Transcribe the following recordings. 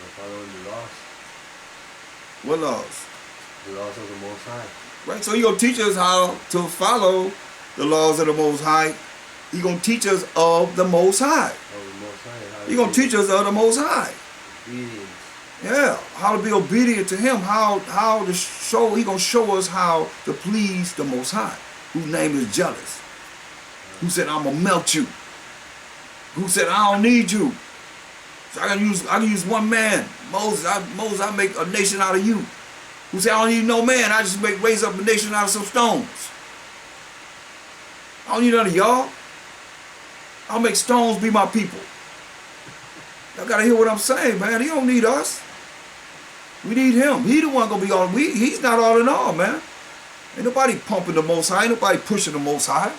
following the laws. What laws? The laws of the Most High. Right, so He gonna teach us how to follow the laws of the Most High. He gonna teach us of the Most High. Of the Most High. He gonna teach us of the Most High. Obedience. Yeah, how to be obedient to Him. How to show. He gonna show us how to please the Most High, whose name is jealous. Who said, "I'm gonna melt you." Who said, "I don't need you." So I can use one man, Moses. I make a nation out of you. Who said, "I don't need no man. I just raise up a nation out of some stones." I don't need none of y'all. I'll make stones be my people. Y'all gotta hear what I'm saying, man. He don't need us. We need Him. He the one gonna be all. He's not all in all, man. Ain't nobody pumping the Most High. Ain't nobody pushing the Most High.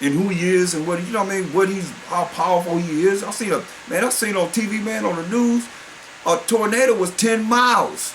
And who He is and what, you know what I mean, how powerful He is. I seen on TV, man, on the news, a tornado was 10 miles.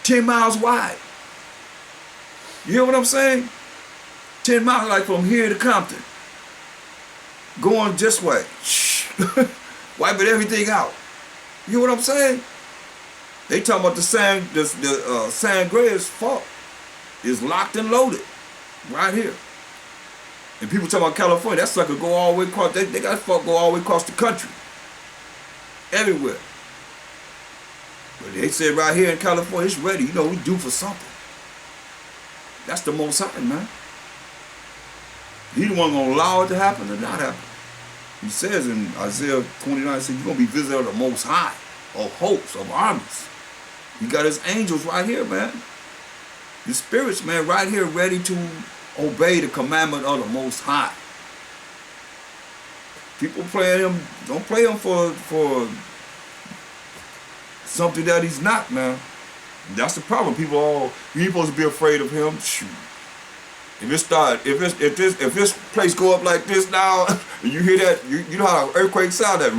10 miles wide. You hear what I'm saying? 10 miles, like from here to Compton. Going this way. Wiping everything out. You hear what I'm saying? They talking about the San Andreas fault is locked and loaded right here. And people talking about California, that sucker go all the way across, they got fuck go all the way across the country. Everywhere. But they said right here in California, it's ready. You know, we due for something. That's the Most High, man. He the one gonna allow it to happen or not happen. He says in Isaiah 29, he said, you're gonna be visited of the Most High, of hosts, of armies. He got His angels right here, man. The spirits, man, right here ready to obey the commandment of the Most High. People play Him, don't play Him for something that He's not, man. That's the problem. People you ain't supposed to be afraid of Him. Shoot. If this place go up like this now, and you hear that, you know how an earthquake sound, that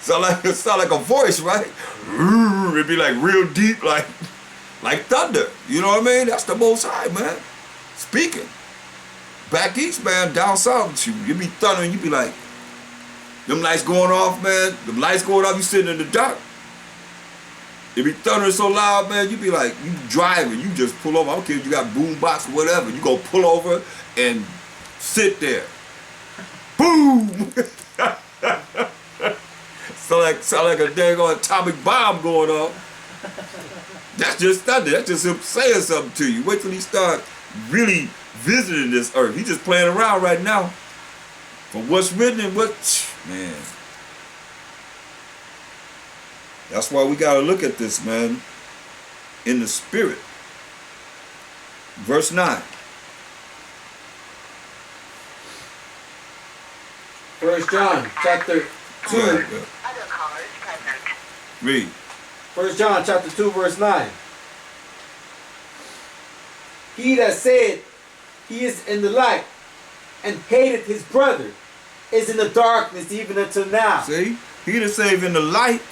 sound like a voice, right? It'd be like real deep, like thunder. You know what I mean? That's the Most High, man. Speaking. Back east, man, down south, you be thundering, you be like, them lights going off, man. Them lights going off, you sitting in the dark. It be thundering so loud, man, you be like, you driving, you just pull over. I don't care if you got boom box or whatever. You go pull over and sit there. Boom! sound like a dang atomic bomb going off. That's just thunder. That's just Him saying something to you. Wait till He start really visiting this earth. He just playing around right now. But what's written and man. That's why we got to look at this, man, in the spirit. Verse 9. 1 John chapter 2. Read. 1 John chapter 2 verse 9. He that said he is in the light and hated his brother is in the darkness even until now. See? He that said in the light.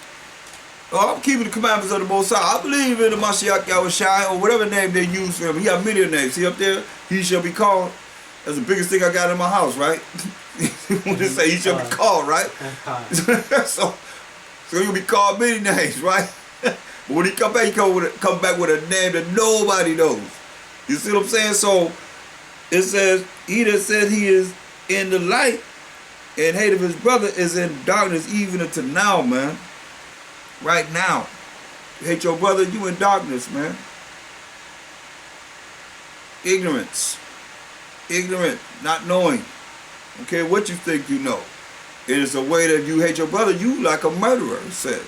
Oh, I'm keeping the commandments of the Most High. I believe in the Mashiach Yahushai, or whatever name they use for Him. He got many names. See up there? He shall be called. That's the biggest thing I got in my house, right? When they say He shall be called, right? so He'll be called many names, right? But when He come back, He come back with a name that nobody knows. You see what I'm saying? So it says, he that said he is in the light and hate of his brother is in darkness even until now, man. Right now. You hate your brother, you in darkness, man. Ignorance. Ignorant, not knowing. Don't care what you think you know. It is a way that you hate your brother, you like a murderer, it says.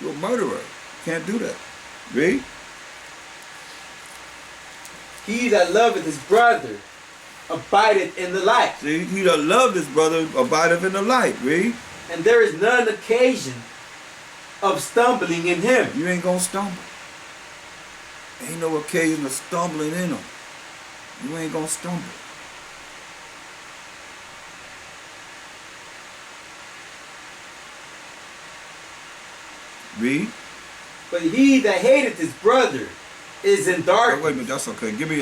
You're a murderer. Can't do that. Read. He that loveth his brother abideth in the light. See, he that loveth his brother abideth in the light. Read. And there is none occasion of stumbling in him. You ain't gonna stumble. Ain't no occasion of stumbling in him. You ain't gonna stumble. Read. But he that hateth his brother is in darkness. Wait a minute, that's okay. Give me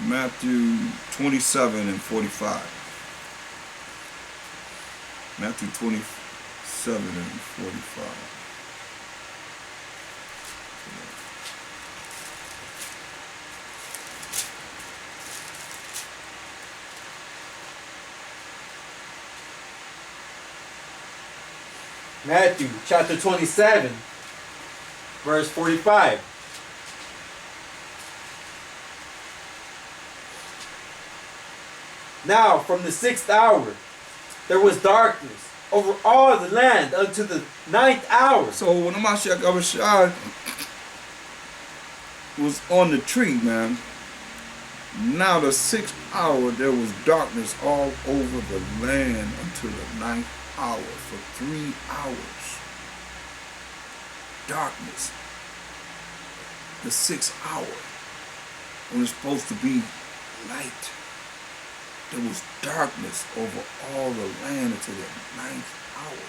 Matthew 27 and 45. Matthew 27 and 45. Matthew chapter 27, verse 45. Now from the 6th hour there was darkness over all the land unto the 9th hour. So when Mashiach Abishai was on the tree, man, now the 6th hour there was darkness all over the land until the 9th hour. For 3 hours. Darkness. The 6th hour. When it's supposed to be light. There was darkness over all the land until the 9th hour.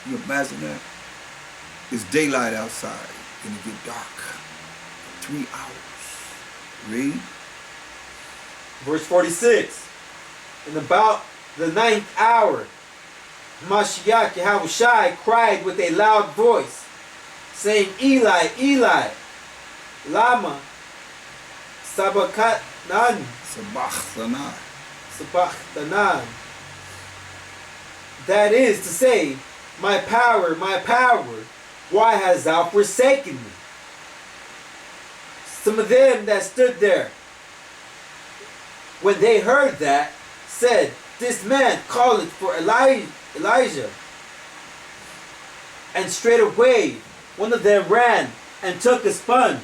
You imagine that? It's daylight outside and it get dark. For 3 hours. Read. Verse 46. And about the 9th hour, Mashiach Yahushai cried with a loud voice, saying, Eli, Eli, lama sabachthani. Sabachthani. That is to say, my power, why hast thou forsaken me? Some of them that stood there, when they heard that, said, this man calleth for Elijah. And straightway one of them ran and took a sponge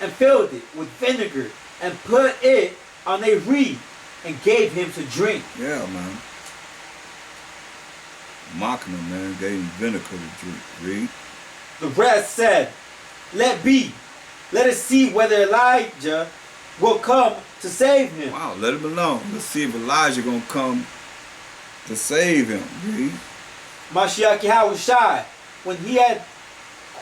and filled it with vinegar and put it on a reed and gave him to drink. Yeah, man. Mocking him, man. Gave him vinegar to drink. Read. The rest said, let be. Let us see whether Elijah will come to save him. Wow, let him alone. Let's see if Elijah gonna come to save him. Read. Mashiach Yahushai, when he had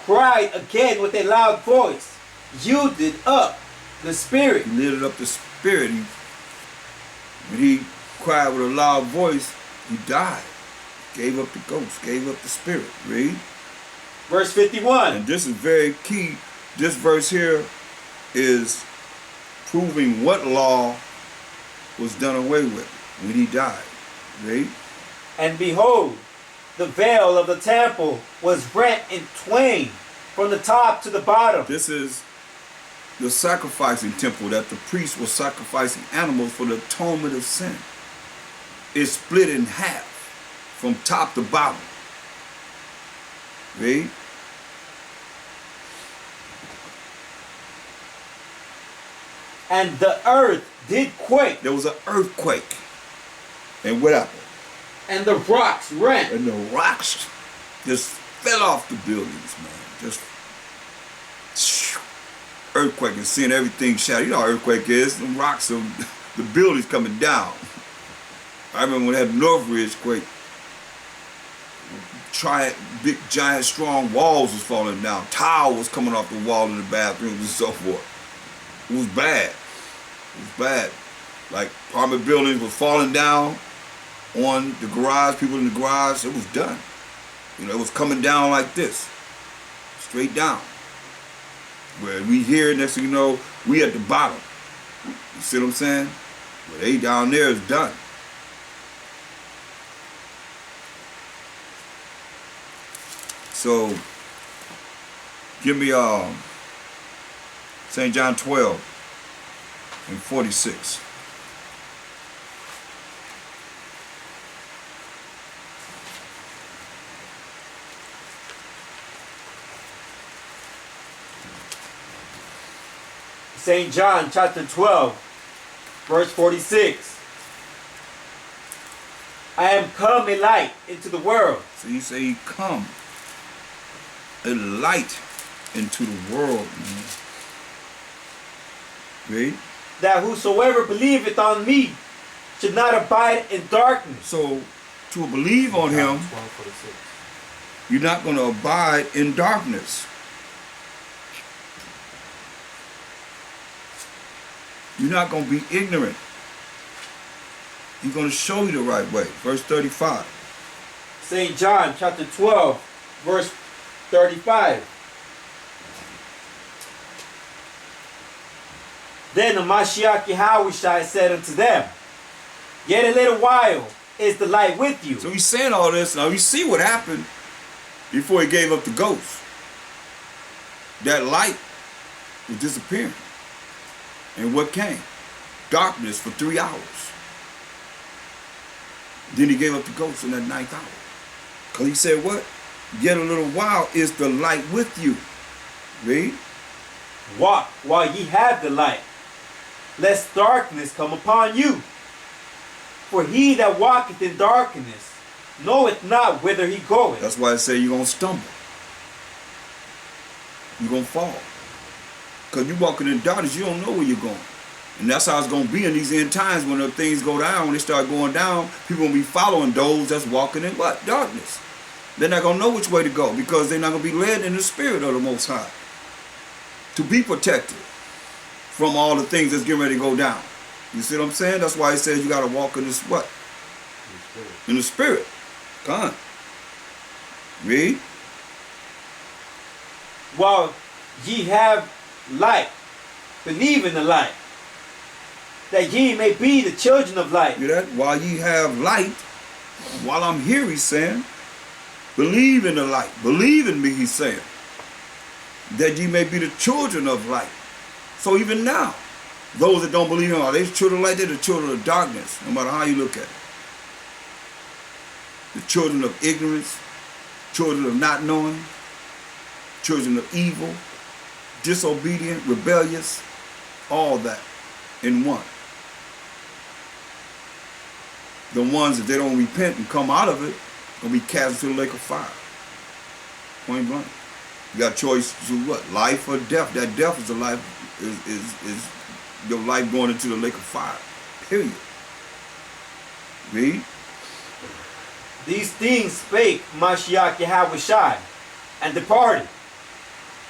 cried again with a loud voice, yielded up the spirit. He lifted up the spirit. When he cried with a loud voice, he died. Gave up the ghost, gave up the spirit. Read. Verse 51. And this is very key. This verse here is proving what law was done away with when he died. Read. And behold, the veil of the temple was rent in twain from the top to the bottom. This is the sacrificing temple that the priests were sacrificing animals for the atonement of sin. It's split in half from top to bottom. Read. And the earth did quake. There was an earthquake. And what happened? And the rocks rent. And the rocks just fell off the buildings, man. Just earthquake and seeing everything shattered. You know how earthquake is. The rocks are the buildings coming down. I remember when they had the Northridge quake. Big, giant, strong walls was falling down. Tile was coming off the wall in the bathrooms and so forth. It was bad. It was bad. Like apartment buildings was falling down on the garage, people in the garage. It was done. You know, it was coming down like this. Straight down. Where we here, next thing you know, we at the bottom. You see what I'm saying? Where they down there is done. So, give me St. John 12 and 46. St. John chapter 12, verse 46. I am come a light into the world. So you say he come a light into the world, man. Read. That whosoever believeth on me should not abide in darkness. So to believe on him, 12:46. you're not going to abide in darkness. You're not going to be ignorant. He's going to show you the right way. Verse 35. St. John chapter 12, verse 35. Then the Mashiach Yahushua said unto them, Yet a little while is the light with you. So he's saying all this. Now you see what happened before he gave up the ghost. That light was disappearing. And what came? Darkness for 3 hours. Then he gave up the ghost in that 9th hour. Because he said what? Yet a little while is the light with you. Read. Walk while ye have the light, lest darkness come upon you. For he that walketh in darkness knoweth not whither he goeth. That's why I say you're going to stumble. You're going to fall. Because you're walking in darkness, you don't know where you're going. And that's how it's going to be in these end times when the things go down, when they start going down, people going to be following those that's walking in what? Darkness. They're not going to know which way to go because they're not going to be led in the spirit of the Most High. To be protected from all the things that's getting ready to go down. You see what I'm saying? That's why he says you got to walk in this what? In the spirit. Come on. Read. While ye have light, believe in the light, that ye may be the children of light. You that? While ye have light, while I'm here, he's saying, believe in the light. Believe in me, he's saying, that ye may be the children of light. So even now, those that don't believe in him, are they children of light? They're the children of darkness, no matter how you look at it. The children of ignorance, children of not knowing, children of evil, disobedient, rebellious, all that in one. The ones, if they don't repent and come out of it, will be cast into the lake of fire. Point blank. You got a choice to what? Life or death. That death is the life, is your life going into the lake of fire. Period. Read. These things spake Mashiach Yahushua, and departed,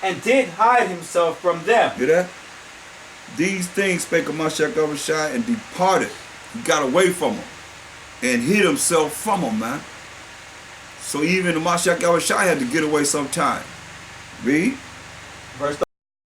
and did hide himself from them. Hear that? These things spake Mashiach Yahushua and departed. He got away from them and hid himself from them, man. So even the Mashiach Yahushua had to get away sometime. Read. Verse